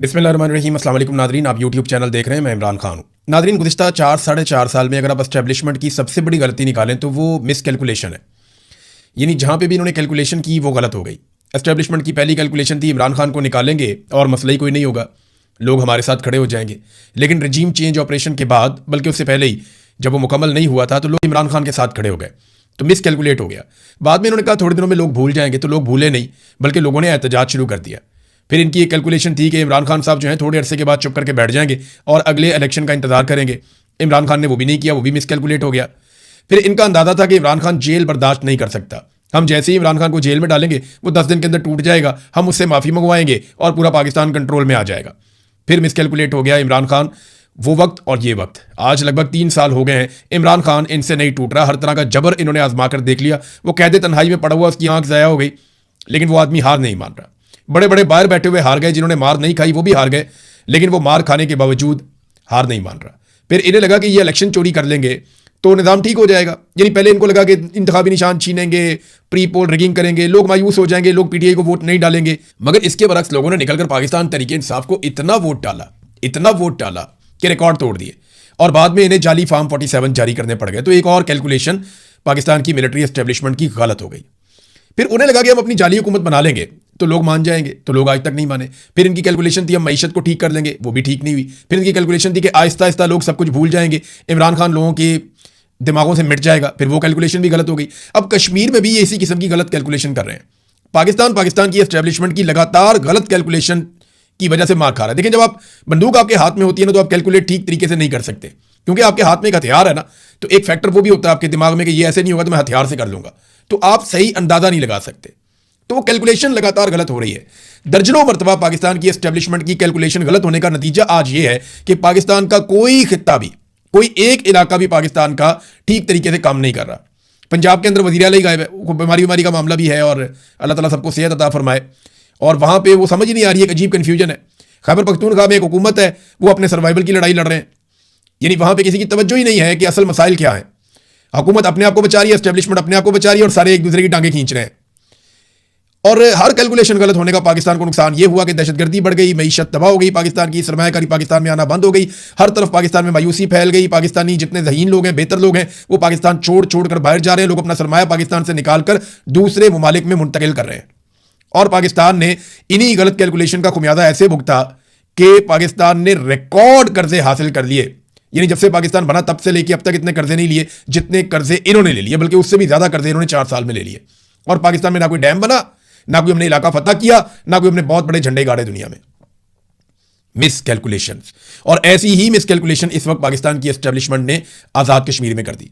बिस्मिल्लाहिर्रहमानिर्रहीम। अस्सलाम वालेकुम नादरीन, आप यूट्यूब चैनल देख रहे हैं, मैं इमरान खान हूँ। नादरीन, गुज़िश्ता 4-4.5 साल में अगर आप एस्टेब्लिशमेंट की सबसे बड़ी गलती निकालें तो वो मिस कैलकुलेशन है। यानी जहाँ पे भी इन्होंने कैलकुलेशन की वो गलत हो गई। एस्टेब्लिशमेंट की पहली कैलकुलेशन थी इमरान खान को निकालेंगे और मसला ही कोई नहीं होगा, लोग हमारे साथ खड़े हो जाएंगे। लेकिन रजीम चेंज ऑपरेशन के बाद, बल्कि उससे पहले ही जब वो मुकम्मल नहीं हुआ था, तो लोग इमरान खान के साथ खड़े हो गए, तो मिस कैलकुलेट हो गया। बाद में इन्होंने कहा थोड़े दिनों में लोग भूल जाएंगे, तो लोग भूले नहीं, बल्कि लोगों ने एहतजाज शुरू कर दिया। फिर इनकी एक कैलकुलेशन थी कि इमरान खान साहब जो हैं थोड़े अरसे के बाद चुप करके बैठ जाएंगे और अगले इलेक्शन का इंतजार करेंगे। इमरान खान ने वो भी नहीं किया, वो भी मिस कैलकुलेट हो गया। फिर इनका अंदाजा था कि इमरान खान जेल बर्दाश्त नहीं कर सकता, हम जैसे ही इमरान खान को जेल में डालेंगे वो 10 दिन के अंदर टूट जाएगा, हम उससे माफ़ी मंगवाएंगे और पूरा पाकिस्तान कंट्रोल में आ जाएगा। फिर मिस कैलकुलेट हो गया इमरान खान। वो वक्त और ये वक्त, आज लगभग 3 साल हो गए हैं, इमरान खान इनसे नहीं टूट रहा। हर तरह का जबर इन्होंने आजमा कर देख लिया। वो कैदे तन्हाई में पड़ा हुआ, उसकी आंख ज़ाया हो गई, लेकिन वो आदमी हार नहीं मान रहा। बड़े बड़े बाहर बैठे हुए हार गए, जिन्होंने मार नहीं खाई वो भी हार गए, लेकिन वो मार खाने के बावजूद हार नहीं मान रहा। फिर इन्हें लगा कि ये इलेक्शन चोरी कर लेंगे तो निज़ाम ठीक हो जाएगा। यानी पहले इनको लगा कि इंतखाबी निशान छीनेंगे, प्री पोल रिगिंग करेंगे, लोग मायूस हो जाएंगे, लोग पीटीआई को वोट नहीं डालेंगे। मगर इसके बरक्स लोगों ने निकलकर पाकिस्तान तहरीक इंसाफ को इतना वोट डाला कि रिकॉर्ड तोड़ दिए, और बाद में इन्हें जाली फॉर्म 47 जारी करने पड़ गए। तो एक और कैलकुलेशन पाकिस्तान की मिलिट्री एस्टेब्लिशमेंट की गलत हो गई। फिर उन्हें लगा कि हम अपनी जाली हुकूमत बना लेंगे तो लोग मान जाएंगे, तो लोग आज तक नहीं माने। फिर इनकी कैलकुलेशन थी हम मईशत को ठीक कर लेंगे, वो भी ठीक नहीं हुई। फिर इनकी कैलकुलेशन थी कि आहिस्ता आहिस्ता लोग सब कुछ भूल जाएंगे, इमरान खान लोगों के दिमागों से मिट जाएगा, फिर वो कैलकुलेशन भी गलत हो गई। अब कश्मीर में भी ये इसी किस्म की गलत कैलकुलेशन कर रहे हैं। पाकिस्तान की एस्टेब्लिशमेंट की लगातार गलत कैलकुलेशन की वजह से मार खा रहा है। देखिए, जब आप बंदूक आपके हाथ में होती है ना, तो आप कैलकुलेट ठीक तरीके से नहीं कर सकते, क्योंकि आपके हाथ में एक हथियार है ना। तो एक फैक्टर वो भी होता है आपके दिमाग में कि ये ऐसे नहीं होगा तो मैं हथियार से कर लूंगा, तो आप सही अंदाजा नहीं लगा सकते। तो वो कैलकुलेशन लगातार गलत हो रही है। दर्जनों मरतबा पाकिस्तान की एस्टेब्लिशमेंट की कैलकुलेशन गलत होने का नतीजा आज ये है कि पाकिस्तान का कोई खित्ता भी, कोई एक इलाका भी पाकिस्तान का ठीक तरीके से काम नहीं कर रहा। पंजाब के अंदर वज़ीर आला ही गायब है, बीमारी का मामला भी है, और अल्लाह ताला सबको सेहत अता फरमाए। और वहां पे वो समझ ही नहीं आ रही है, एक अजीब कन्फ्यूजन है। खैबर पख्तूनख्वा में एक हुकूमत है, वो अपने सर्वाइवल की लड़ाई लड़ रहे हैं। यानी वहां पे किसी की तवज्जो ही नहीं है कि असल मसाइल क्या है। हुकूमत अपने आप को बचा रही है, एस्टेब्लिशमेंट अपने आप को बचा रही है, और सारे एक दूसरे की टांगे खींच रहे हैं। और हर कैलकुलेशन गलत होने का पाकिस्तान को नुकसान ये हुआ कि दहशतगर्दी बढ़ गई, मईशत तबाह हो गई, पाकिस्तान की सरमायाकारी पाकिस्तान में आना बंद हो गई, हर तरफ पाकिस्तान में मायूसी फैल गई। पाकिस्तानी जितने ज़हीन लोग हैं, बेहतर लोग हैं, वो पाकिस्तान छोड़ कर बाहर जा रहे हैं। लोग अपना सरमाया पाकिस्तान से निकाल कर दूसरे ममालिक में मुंतकिल कर रहे हैं। और पाकिस्तान ने इन्हीं गलत कैलकुलेशन का खुमियाजा ऐसे भुगता कि पाकिस्तान ने रिकॉर्ड कर्जे हासिल कर लिए। यानी जब से पाकिस्तान बना तब से लेके अब तक इतने कर्जे नहीं लिए जितने कर्जे इन्होंने ले लिए, बल्कि उससे भी ज्यादा कर्जे इन्होंने 4 साल में ले लिए। और पाकिस्तान में ना कोई डैम बना, ना कोई हमने इलाका फतह किया, ना कोई हमने बहुत बड़े झंडे गाड़े दुनिया में। Miss calculation. और ऐसी ही मिस कैलकुलेशन इस वक्त पाकिस्तान की एस्टेब्लिशमेंट ने आजाद कश्मीर में कर दी।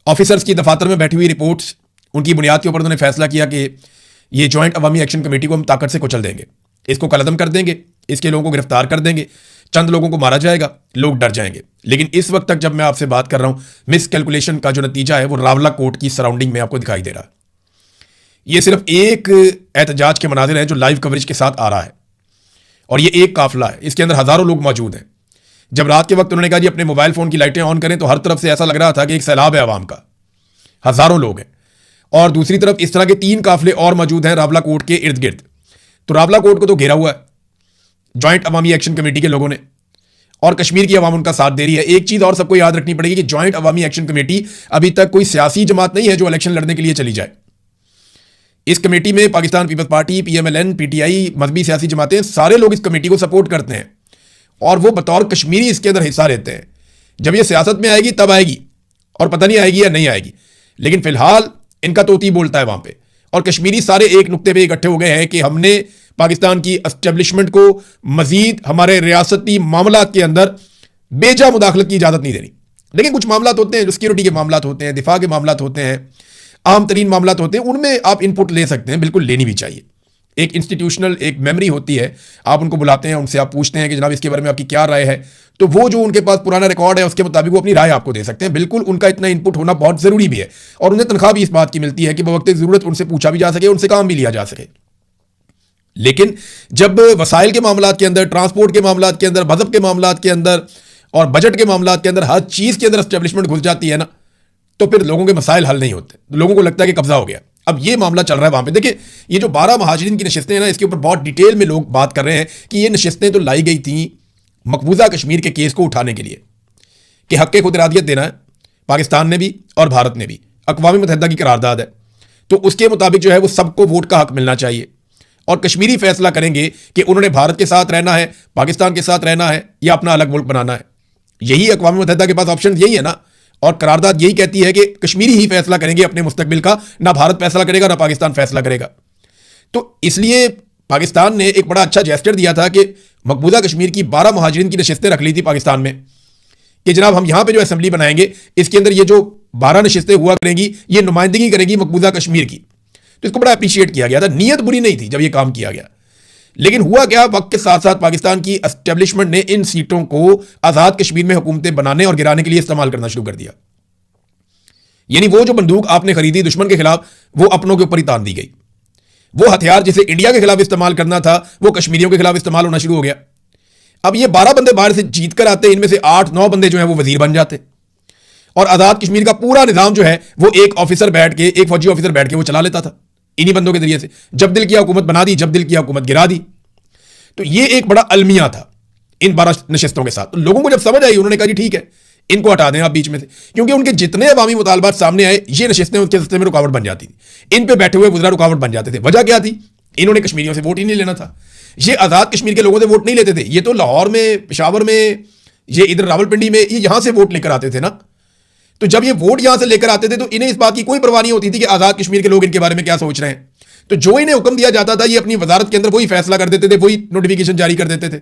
ऑफिसर्स की दफातर में बैठी हुई रिपोर्ट्स, उनकी बुनियाद के ऊपर उन्होंने फैसला किया कि ये जॉइंट अवामी एक्शन कमेटी को हम ताकत से कुचल देंगे, इसको कलअदम कर देंगे, इसके लोगों को गिरफ्तार कर देंगे, चंद लोगों को मारा जाएगा, लोग डर जाएंगे। लेकिन इस वक्त तक जब मैं आपसे बात कर रहा हूं, मिस कैलकुलेशन का जो नतीजा है वो रावला कोर्ट की सराउंडिंग में आपको दिखाई दे रहा है। ये सिर्फ एक एहतजाज के मनाजिर है जो लाइव कवरेज के साथ आ रहा है, और ये एक काफिला है, इसके अंदर हजारों लोग मौजूद हैं। जब रात के वक्त उन्होंने कहा जी अपने मोबाइल फोन की लाइटें ऑन करें, तो हर तरफ से ऐसा लग रहा था कि एक सैलाब है आवाम का, हजारों लोग हैं। और दूसरी तरफ इस तरह के 3 काफिले और मौजूद हैं रावला कोर्ट के इर्द गिर्द। तो रावला कोर्ट को तो घेरा हुआ है जॉइंट अवामी एक्शन कमेटी के लोगों ने, और कश्मीर की अवाम उनका साथ दे रही है। एक चीज और सबको याद रखनी पड़ेगी कि जॉइंट अवामी एक्शन कमेटी अभी तक कोई सियासी जमात नहीं है जो इलेक्शन लड़ने के लिए चली जाए। इस कमेटी में पाकिस्तान पीपल्स पार्टी, PMLN, PTI, मजहबी सियासी जमातें, सारे लोग इस कमेटी को सपोर्ट करते हैं, और वो बतौर कश्मीरी इसके अंदर हिस्सा लेते हैं। जब ये सियासत में आएगी तब आएगी, और पता नहीं आएगी या नहीं आएगी, लेकिन फिलहाल इनका तोती बोलता है वहां पे। और कश्मीरी सारे एक नुक्ते पे इकट्ठे हो गए हैं कि हमने पाकिस्तान की एस्टेब्लिशमेंट को मजीद हमारे रियासती मामलात के अंदर बेजा मुदाखलत की इजाजत नहीं देनी। लेकिन कुछ मामलात होते हैं जो सिक्योरिटी के मामलात होते हैं, दिफा के मामलात होते हैं, आम तरीन मामलात होते हैं, उनमें आप इनपुट ले सकते हैं, बिल्कुल लेनी भी चाहिए। एक इंस्टीट्यूशनल एक मेमोरी होती है, आप उनको बुलाते हैं, उनसे आप पूछते हैं कि जनाब इसके बारे में आपकी क्या राय है, तो वो जो उनके पास पुराना रिकॉर्ड है उसके मुताबिक वो अपनी राय आपको दे सकते हैं। बिल्कुल उनका इतना इनपुट होना बहुत जरूरी भी है, और उन्हें तनख्वाह भी इस बात की मिलती है कि वक्त जरूरत उनसे पूछा भी जा सके, उनसे काम भी लिया जा सके। लेकिन जब वसाइल के मामलात के अंदर, ट्रांसपोर्ट के मामलात के अंदर, मजहब के मामलात के अंदर और बजट के मामलात के अंदर हर चीज के अंदर एस्टेब्लिशमेंट घुस जाती है ना, तो फिर लोगों के मसाइल हल नहीं होते। लोगों को लगता है कि कब्जा हो गया, अब ये मामला चल रहा है वहां पे। देखिए, ये जो 12 महाजरीन की नशिस्तें हैं ना, इसके ऊपर बहुत डिटेल में लोग बात कर रहे हैं कि ये नशिस्तें तो लाई गई थी मकबूजा कश्मीर के केस को उठाने के लिए कि हक़ खुद इरादियत देना है पाकिस्तान ने भी और भारत ने भी, अक़वाम मुत्तहिदा की करारदाद है, तो उसके मुताबिक जो है वो सबको वोट का हक मिलना चाहिए और कश्मीरी फैसला करेंगे कि उन्होंने भारत के साथ रहना है, पाकिस्तान के साथ रहना है या अपना अलग मुल्क बनाना है। यही अक़वाम मुत्तहिदा के पास ऑप्शन यही है ना, और करारदाद यही कहती है कि कश्मीरी ही फैसला करेंगे अपने मुस्तकबिल का, ना भारत फैसला करेगा ना पाकिस्तान फैसला करेगा। तो इसलिए पाकिस्तान ने एक बड़ा अच्छा जेस्चर दिया था कि मकबूजा कश्मीर की 12 महाजरीन की नशिस्तें रख ली थी पाकिस्तान में कि जनाब हम यहां पे जो असेंबली बनाएंगे इसके अंदर ये जो 12 नशिस्तें हुआ करेंगी ये नुमाइंदगी करेगी मकबूजा कश्मीर की। तो इसको बड़ा अप्रिशिएट किया गया था, नीयत बुरी नहीं थी जब ये काम किया गया। लेकिन हुआ क्या, वक्त के साथ साथ पाकिस्तान की एस्टेब्लिशमेंट ने इन सीटों को आजाद कश्मीर में हुकूमतें बनाने और गिराने के लिए इस्तेमाल करना शुरू कर दिया। यानी वो जो बंदूक आपने खरीदी दुश्मन के खिलाफ, वो अपनों के ऊपर ही तान दी गई। वो हथियार जिसे इंडिया के खिलाफ इस्तेमाल करना था वो कश्मीरियों के खिलाफ इस्तेमाल होना शुरू हो गया। अब ये 12 बंदे बाहर से जीत कर आते, इनमें से 8-9 बंदे जो है वो वजीर बन जाते और आजाद कश्मीर का पूरा निजाम जो है वो एक ऑफिसर बैठ के, एक फौजी ऑफिसर बैठ के वो चला लेता था इन्हीं बंदों के जरिए से। जब दिल किया हुकूमत बना दी, जब दिल किया हुकूमत गिरा दी। तो ये एक बड़ा अलमिया था इन 12 नशिस्तों के साथ। तो लोगों को जब समझ आई, उन्होंने कहा जी ठीक है, इनको हटा दें आप बीच में से, क्योंकि उनके जितने अवामी मुतालबात सामने आए ये नशिस्तें उनके रास्ते में रुकावट बन जाती थी, इन पे बैठे हुए वज़रा रुकावट बन जाते थे। वजह क्या थी, इन्होंने कश्मीरियों से वोट ही नहीं लेना था। ये आज़ाद कश्मीर के लोगों से वोट नहीं लेते थे, ये तो लाहौर में, पेशावर में, ये इधर रावलपिंडी में, ये यहां से वोट लेकर आते थे ना। तो जब ये वोट यहां से लेकर आते थे तो इन्हें इस बात की कोई परवाह नहीं होती थी कि आज़ाद कश्मीर के लोग इनके बारे में क्या सोच रहे हैं। तो जो इन्हें हुक्म दिया जाता था ये अपनी वजारत के अंदर वही फैसला कर देते थे, वही नोटिफिकेशन जारी कर देते थे।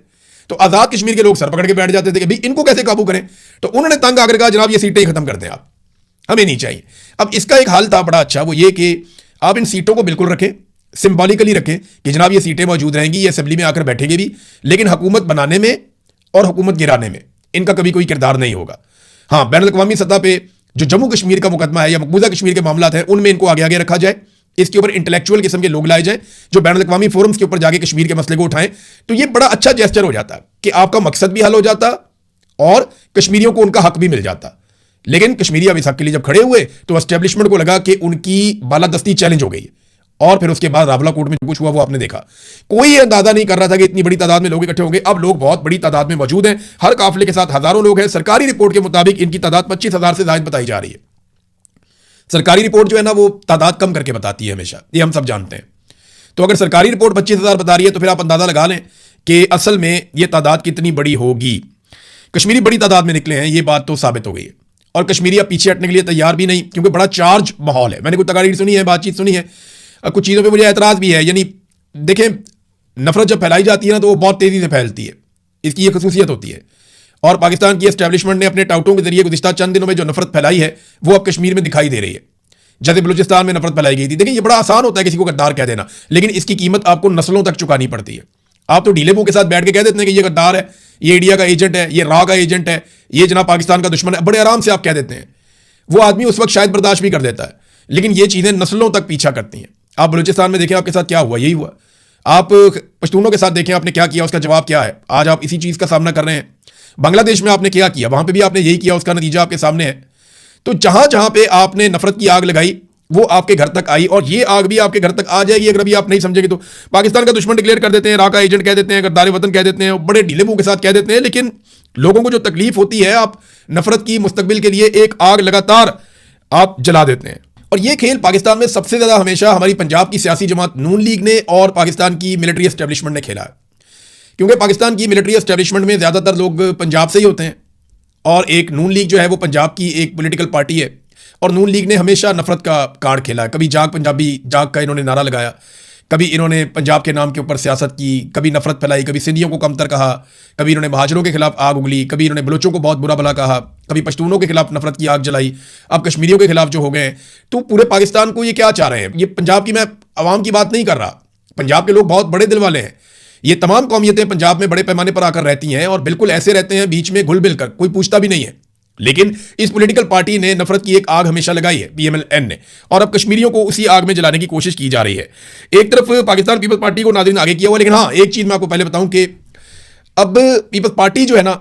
तो आजाद कश्मीर के लोग सर पकड़ के बैठ जाते थे कि भाई इनको कैसे काबू करें। तो उन्होंने तंग आकर कहा जनाब ये सीटें ही खत्म कर दें, आप हमें नहीं चाहिए। अब इसका एक हल था बड़ा अच्छा, वो ये कि आप इन सीटों को बिल्कुल रखें, सिंबॉलिकली रखें कि जनाब ये सीटें मौजूद रहेंगी, ये असेंबली में आकर बैठेंगे भी, लेकिन हुकूमत बनाने में और हुकूमत गिराने में इनका कभी कोई किरदार नहीं होगा। हाँ, बैनुल अक़वामी सतह पे जो जम्मू कश्मीर का मुकदमा है या मकबूजा कश्मीर के मामला हैं उनमें इनको आगे आगे रखा जाए, इसके ऊपर इंटेलेक्चुअल किस्म के लोग लाए जाए जो बैनुल अक़वामी फोरम्स के ऊपर जाके कश्मीर के मसले को उठाएं। तो ये बड़ा अच्छा जेस्चर हो जाता कि आपका मकसद भी हल हो जाता और कश्मीरियों को उनका हक भी मिल जाता। लेकिन कश्मीरी अब इस हक के लिए जब खड़े हुए तो एस्टेब्लिशमेंट को लगा कि उनकी बालादस्ती चैलेंज हो गई और फिर उसके बाद रावलाकोट में जो कुछ हुआ वो आपने देखा। कोई अंदाजा नहीं कर रहा था कि इतनी बड़ी तादाद में लोग इकट्ठे होंगे। अब लोग बहुत बड़ी तादाद में मौजूद हैं, हर काफिले के साथ हजारों लोग हैं। सरकारी रिपोर्ट के मुताबिक इनकी तादाद 25,000 से ज्यादा बताई जा रही है। सरकारी रिपोर्ट जो है ना वो तादाद कम करके बताती है हमेशा, ये हम सब जानते हैं। तो अगर सरकारी रिपोर्ट 25,000 बता रही है तो फिर आप अंदाजा लगा लें कि असल में ये तादाद कितनी बड़ी होगी। कश्मीरी बड़ी तादाद में निकले हैं, ये बात तो साबित हो गई है। और कश्मीरी अब पीछे हटने के लिए तैयार भी नहीं, क्योंकि बड़ा चार्ज माहौल है। मैंने कुछ तकारीर सुनी है, बातचीत सुनी है, कुछ चीज़ों पे मुझे एतराज़ भी है। यानी देखें, नफरत जब फैलाई जाती है ना तो वो बहुत तेज़ी से फैलती है, इसकी ये खसूसियत होती है। और पाकिस्तान की एस्टेब्लिशमेंट ने अपने टाउटों के जरिए गुज़िश्ता चंद दिनों में जो नफरत फैलाई है वो अब कश्मीर में दिखाई दे रही है, जैसे बलूचिस्तान में नफरत फैलाई गई थी। देखिए, ये बड़ा आसान होता है किसी को गद्दार कह देना, लेकिन इसकी कीमत आपको नस्लों तक चुकानी पड़ती है। आप तो ढीले मुंह के साथ बैठ के कह देते हैं कि ये गद्दार है, ये इंडिया का एजेंट है, ये रा का एजेंट है, ये जनाब पाकिस्तान का दुश्मन है, बड़े आराम से आप कह देते हैं। वो आदमी उस वक्त शायद बर्दाश्त भी कर देता है, लेकिन ये चीज़ें नस्लों तक पीछा करती हैं। आप बलूचिस्तान में देखें आपके साथ क्या हुआ, यही हुआ। आप पश्तूनों के साथ देखें आपने क्या किया, उसका जवाब क्या है। आज आप इसी चीज़ का सामना कर रहे हैं। बांग्लादेश में आपने क्या किया, वहां पे भी आपने यही किया, उसका नतीजा आपके सामने है। तो जहां जहां पे आपने नफरत की आग लगाई वो आपके घर तक आई, और ये आग भी आपके घर तक आ जाएगी अगर अभी आप नहीं समझेंगे तो। पाकिस्तान का दुश्मन डिक्लेयर कर देते हैं, रा का एजेंट कह देते हैं, गद्दार वतन कह देते हैं, बड़े ढीले मुंह के साथ कह देते हैं, लेकिन लोगों को जो तकलीफ होती है, आप नफरत की मुस्तकबिल के लिए एक आग लगातार आप जला देते हैं। और ये खेल पाकिस्तान में सबसे ज्यादा हमेशा हमारी पंजाब की सियासी जमात नून लीग ने और पाकिस्तान की मिलिट्री एस्टेब्लिशमेंट ने खेला है, क्योंकि पाकिस्तान की मिलिट्री एस्टेब्लिशमेंट में ज्यादातर लोग पंजाब से ही होते हैं और एक नून लीग जो है वो पंजाब की एक पॉलिटिकल पार्टी है। और नून लीग ने हमेशा नफरत का कार्ड खेला है। कभी जाग पंजाबी जाग का इन्होंने नारा लगाया, कभी इन्होंने पंजाब के नाम के ऊपर सियासत की, कभी नफरत फैलाई, कभी सिंधियों को कमतर कहा, कभी इन्होंने महाजरों के खिलाफ आग उगली, कभी इन्होंने बलोचों को बहुत बुरा भला कहा, कभी पश्तूनों के खिलाफ नफरत की आग जलाई, अब कश्मीरियों के खिलाफ जो हो गए। तो पूरे पाकिस्तान को ये क्या चाह रहे हैं। ये पंजाब की, मैं अवाम की बात नहीं कर रहा, पंजाब के लोग बहुत बड़े दिल वाले हैं। ये तमाम कौमियतें पंजाब में बड़े पैमाने पर आकर रहती हैं और बिल्कुल ऐसे रहते हैं बीच में घुल मिल कर, कोई पूछता भी नहीं है। लेकिन इस पॉलिटिकल पार्टी ने नफरत की एक आग हमेशा लगाई है, पीएमएल-एन ने, और अब कश्मीरियों को उसी आग में जलाने की कोशिश की जा रही है। एक तरफ पाकिस्तान पीपल्स पार्टी को नाज़रीन आगे किया हुआ, लेकिन हाँ, एक चीज मैं आपको पहले बताऊं कि अब पीपल्स पार्टी जो है ना,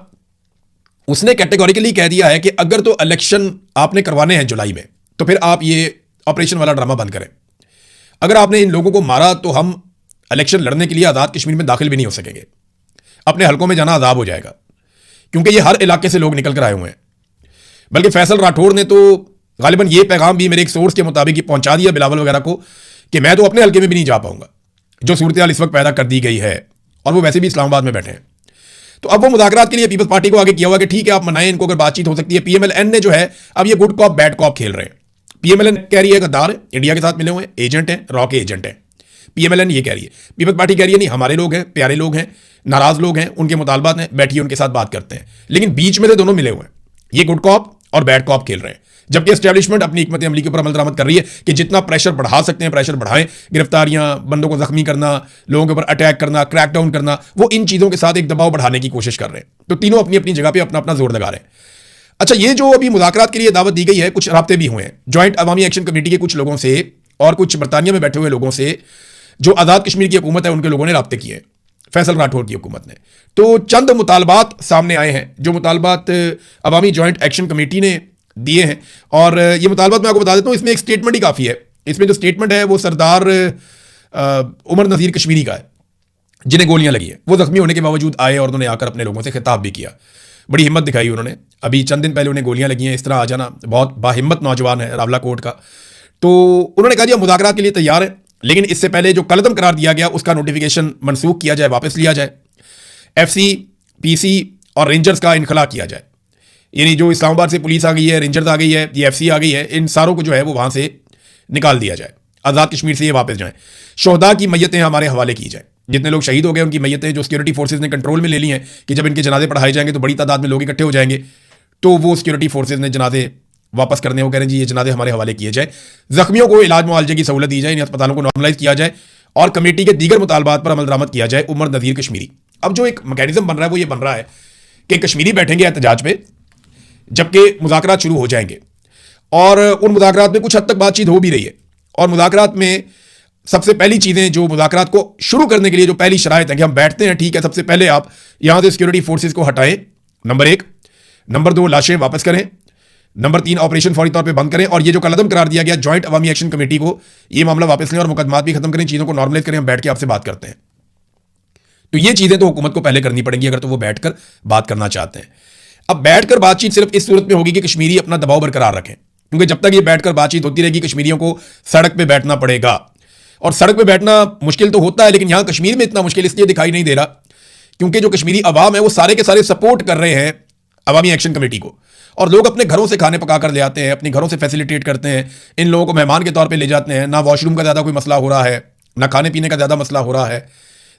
उसने कैटेगोरिकली कह दिया है कि अगर तो इलेक्शन आपने करवाने हैं जुलाई में तो फिर आप ये ऑपरेशन वाला ड्रामा बंद करें। अगर आपने इन लोगों को मारा तो हम इलेक्शन लड़ने के लिए आज़ाद कश्मीर में दाखिल भी नहीं हो सकेंगे, अपने हलकों में जाना अजाब हो जाएगा, क्योंकि ये हर इलाके से लोग निकल कर आए हुए हैं। बल्कि फैसल राठौड़ ने तो गालिबन ये पैगाम भी मेरे एक सोर्स के मुताबिक ही पहुंचा दिया बिलावल वगैरह को कि मैं तो अपने हलके में भी नहीं जा पाऊंगा, जो सूरत हाल इस वक्त पैदा कर दी गई है, और वो वैसे भी इस्लामाबाद में बैठे हैं। तो अब वो मुज़ाकरात के लिए पीपल्स पार्टी को आगे किया हुआ कि ठीक है आप मनाएं इनको, अगर बातचीत हो सकती है। पीएमएलएन ने जो है अब ये गुड कॉप बैड कॉप खेल रहे हैं। पीएमएलएन कह रही है गद्दार है, इंडिया के साथ मिले हुए हैं, एजेंट हैं, रॉ के एजेंट हैं। पीएमएलएन ये कह रही है, पीपल्स पार्टी कह रही है नहीं हमारे लोग हैं, प्यारे लोग हैं, नाराज लोग हैं, उनके मुतालबात हैं, बैठिए उनके साथ बात करते हैं। लेकिन बीच में से दोनों मिले हुए हैं, ये गुड कॉप और बैड कॉप खेल रहे हैं। जबकि एस्टैब्लिशमेंट अपनी हिकमत अमली के ऊपर अमल दरामद कर रही है कि जितना प्रेशर बढ़ा सकते हैं प्रेशर बढ़ाएं, गिरफ्तारियां, बंदों को जख्मी करना, लोगों के ऊपर अटैक करना, क्रैकडाउन करना, वो इन चीज़ों के साथ एक दबाव बढ़ाने की कोशिश कर रहे हैं। तो तीनों अपनी अपनी जगह पे अपना अपना जोर लगा रहे हैं। अच्छा, ये जो अभी मुज़ाकरात के लिए दावत दी गई है, कुछ राब्ते भी हुए हैं जॉइंट अवामी एक्शन कमेटी के कुछ लोगों से और कुछ बरतानिया में बैठे हुए लोगों से, जो आज़ाद कश्मीर की हुकूमत है उनके लोगों ने राब्ते किए फैसल राठौर की हुकूमत ने। तो चंद मुतालबात सामने आए हैं, जो मुतालबात अवामी जॉइंट एक्शन कमेटी ने दिए हैं, और ये मुतालबात मैं आपको बता देता हूँ, इसमें एक स्टेटमेंट ही काफ़ी है। इसमें जो स्टेटमेंट है वो सरदार उमर नज़ीर कश्मीरी का है, जिन्हें गोलियां लगी है। वो जख्मी होने के बावजूद आए और उन्होंने आकर अपने लोगों से खिताब भी किया, बड़ी हिम्मत दिखाई उन्होंने। अभी चंद दिन पहले उन्हें गोलियां लगी हैं, इस तरह आ जाना, बहुत बाहिम्मत नौजवान है रावला कोट का। तो उन्होंने कहा जी मुज़ाकरात के लिए तैयार है, लेकिन इससे पहले जो कलदम करार दिया गया उसका नोटिफिकेशन मनसूख किया जाए, वापस लिया जाए, FC, PC और रेंजर्स का इनखला किया जाए। यानी जो इस्लामाबाद से पुलिस आ गई है, रेंजर्स आ गई है, ये FC आ गई है, इन सारों को जो है वो वहाँ से निकाल दिया जाए, आज़ाद कश्मीर से ये वापस जाएं। शोहदा की मैयतें हमारे हवाले की जाए, जितने लोग शहीद हो गए उनकी मैयतें जो सिक्योरिटी फोर्सेज ने कंट्रोल में ले ली हैं कि जब इनके जनाजे पढ़ाए जाएंगे तो बड़ी तादाद में लोग इकट्ठे हो जाएंगे, तो वो सिक्योरिटी फोर्सेज ने जनाजे वापस करने को कह रहे हैं जी, ये जनाजे हमारे हवाले किए जाए। जख्मियों को इलाज मुआवजे की सहूलत दी जाए, इन अस्पतालों को नॉर्मलाइज किया जाए, और कमेटी के दीगर मुतालबात पर अमल दरामद किया जाए। उमर नज़ीर कश्मीरी। अब जो एक मैकेनिज्म बन रहा है वो ये बन रहा है कि कश्मीरी बैठेंगे एहतजाज पे, जबकि मुज़ाकरात शुरू हो जाएंगे, और उन मुज़ाकरात में कुछ हद तक बातचीत हो भी रही है। और मुज़ाकरात में सबसे पहली चीज़ें जो मुज़ाकरात को शुरू करने के लिए जो पहली शराइत है कि हम बैठते हैं, ठीक है, सबसे पहले आप यहाँ से सिक्योरिटी फोर्सेज को हटाएं, नंबर 1। नंबर 2, लाशें वापस करें। नंबर 3, ऑपरेशन फौरी तौर पे बंद करें, और ये जो कलदम करार दिया गया जॉइंट अवामी एक्शन कमेटी को, ये मामला वापस लें और मुकदमात भी खत्म करें, चीज़ों को नॉर्मलाइज करें, हम बैठ के आपसे बात करते हैं। तो ये चीज़ें तो हुकूमत को पहले करनी पड़ेंगी अगर तो वो बैठकर बात करना चाहते हैं। अब बैठकर बातचीत सिर्फ इस सूरत में होगी कि कश्मीरी अपना दबाव बरकरार रखें, क्योंकि जब तक ये बैठकर बातचीत होती रहेगी कश्मीरियों को सड़क पे बैठना पड़ेगा। और सड़क पे बैठना मुश्किल तो होता है, लेकिन यहाँ कश्मीर में इतना मुश्किल इसलिए दिखाई नहीं दे रहा क्योंकि जो कश्मीरी अवाम है वो सारे के सारे सपोर्ट कर रहे हैं अवामी एक्शन कमेटी को, और लोग अपने घरों से खाने पका कर ले आते हैं, अपने घरों से फैसिलिटेट करते हैं, इन लोगों को मेहमान के तौर पे ले जाते हैं। ना वॉशरूम का ज़्यादा कोई मसला हो रहा है, ना खाने पीने का ज़्यादा मसला हो रहा है।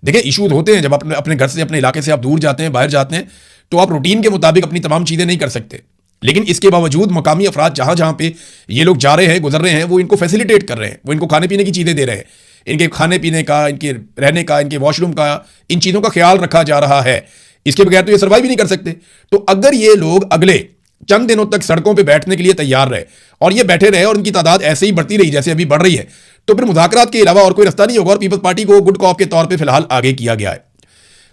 देखिए, इशूज़ होते हैं जब अपने घर से, अपने इलाके से आप दूर जाते हैं, बाहर जाते हैं, तो आप रूटीन के मुताबिक अपनी तमाम चीज़ें नहीं कर सकते। लेकिन इसके बावजूद मकामी अफराद जहाँ जहाँ पे ये लोग जा रहे हैं, गुजर रहे हैं, वो इनको फैसिलिटेट कर रहे हैं, वो इनको खाने पीने की चीज़ें दे रहे हैं, इनके खाने पीने का, इनके रहने का, इनके वॉशरूम का, इन चीज़ों का ख्याल रखा जा रहा है। इसके बगैर तो ये सर्वाइव ही नहीं कर सकते। तो अगर ये लोग अगले चंद दिनों तक सड़कों पे बैठने के लिए तैयार रहे और ये बैठे रहे और उनकी तादाद ऐसे ही बढ़ती रही जैसे अभी बढ़ रही है, तो फिर मुज़ाकरात के अलावा और कोई रास्ता नहीं होगा, और पीपल्स पार्टी को गुड कॉप के तौर पे फिलहाल आगे किया गया है।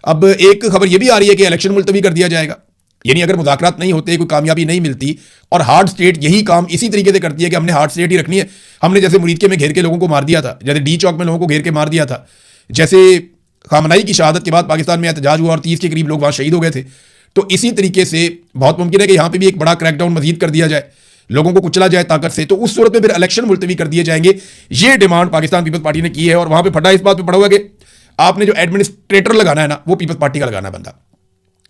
अब एक खबर यह भी आ रही है कि इलेक्शन मुलतवी कर दिया जाएगा, यानी अगर मुज़ाकरात नहीं होते, कोई कामयाबी नहीं मिलती, और हार्ड स्टेट यही काम इसी तरीके से करती है कि हमने हार्ड स्टेट ही रखनी है। हमने जैसे मुरीदके में घेर के लोगों को मार दिया था, जैसे डी चौक में लोगों को घेर के मार दिया था, जैसे खामनाई की शहादत के बाद पाकिस्तान में एहतजाज हुआ और 30 के करीब लोग वहाँ शहीद हो गए थे, तो इसी तरीके से बहुत मुमकिन है कि यहाँ पे भी एक बड़ा क्रैकडाउन मजीद कर दिया जाए, लोगों को कुचला जाए ताकत से, तो उस सूरत में फिर इलेक्शन मुलतवी कर दिए जाएंगे। ये डिमांड पाकिस्तान पीपल्स पार्टी ने की है, और वहाँ पे फटा इस बात पर पड़ा हुआ कि आपने जो एडमिनिस्ट्रेटर लगाना है ना, वो पीपल्स पार्टी का लगाना है बंदा।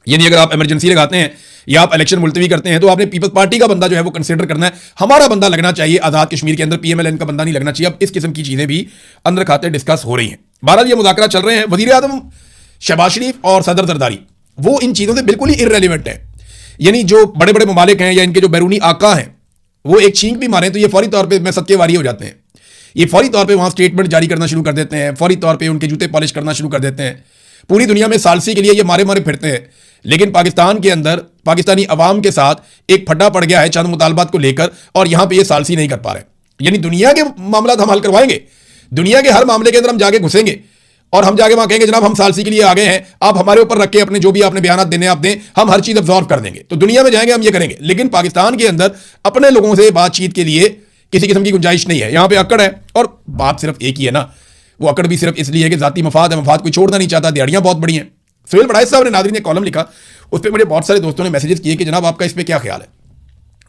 यानी अगर आप इमरजेंसी लगाते हैं या आप इलेक्शन मुलतवी करते हैं, तो आपने पीपल्स पार्टी का बंदा जो है वो कंसिडर करना है, हमारा बंदा लगना चाहिए आज़ाद कश्मीर के अंदर, PMLN का बंदा नहीं लगना चाहिए। अब इस किस्म की चीज़ें भी अंदर खाते डिस्कस हो रही हैं। बहरहाल ये मुज़ाकरा चल रहे हैं। वज़ीर आज़म शहबाज शरीफ और सदर जरदारी वो इन चीज़ों से बिल्कुल ही इर्रेलेवेंट है। यानी जो बड़े बड़े ममालिक हैं या इनके जो बैरूनी आका हैं, वो एक छींक भी मारें तो ये फौरी तौर पर में सदके वारी हो जाते हैं, ये फौरी तौर पर वहाँ स्टेटमेंट जारी करना शुरू कर देते हैं, फौरी तौर पर उनके जूते पॉलिश करना शुरू कर देते हैं। पूरी दुनिया में सालसी के लिए ये मारे मारे फिरते हैं, लेकिन पाकिस्तान के अंदर पाकिस्तानी अवाम के साथ एक फड्डा पड़ गया है चंद मुतालबात को लेकर, और यहां पे ये सालसी नहीं कर पा रहे। यानी दुनिया के मामला हम हल करवाएंगे, दुनिया के हर मामले के अंदर हम जाके घुसेंगे और हम जाके वहां कहेंगे जनाब हम सालसी के लिए आ गए हैं, आप हमारे ऊपर रख के अपने जो भी आपने बयान देने आप दें, हम हर चीज अब्जॉर्व कर देंगे। तो दुनिया में जाएंगे हम ये करेंगे, लेकिन पाकिस्तान के अंदर अपने लोगों से बातचीत के लिए किसी किस्म की गुंजाइश नहीं है। यहाँ पे अकड़ है और बात सिर्फ एक ही है ना, वो अकड़ भी सिर्फ इसलिए है कि जाती मफाद है, मफाद कोई छोड़ना नहीं चाहता, दिहाड़ियाँ बहुत बड़ी हैं। सुहेल वड़ाइच साहब ने नाज़रीन ने कॉलम लिखा, उस पर मुझे बहुत सारे दोस्तों ने मैसेजेस किए कि जनाब आपका इस पर क्या ख्याल है।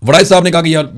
वड़ाइच साहब ने कहा कि यार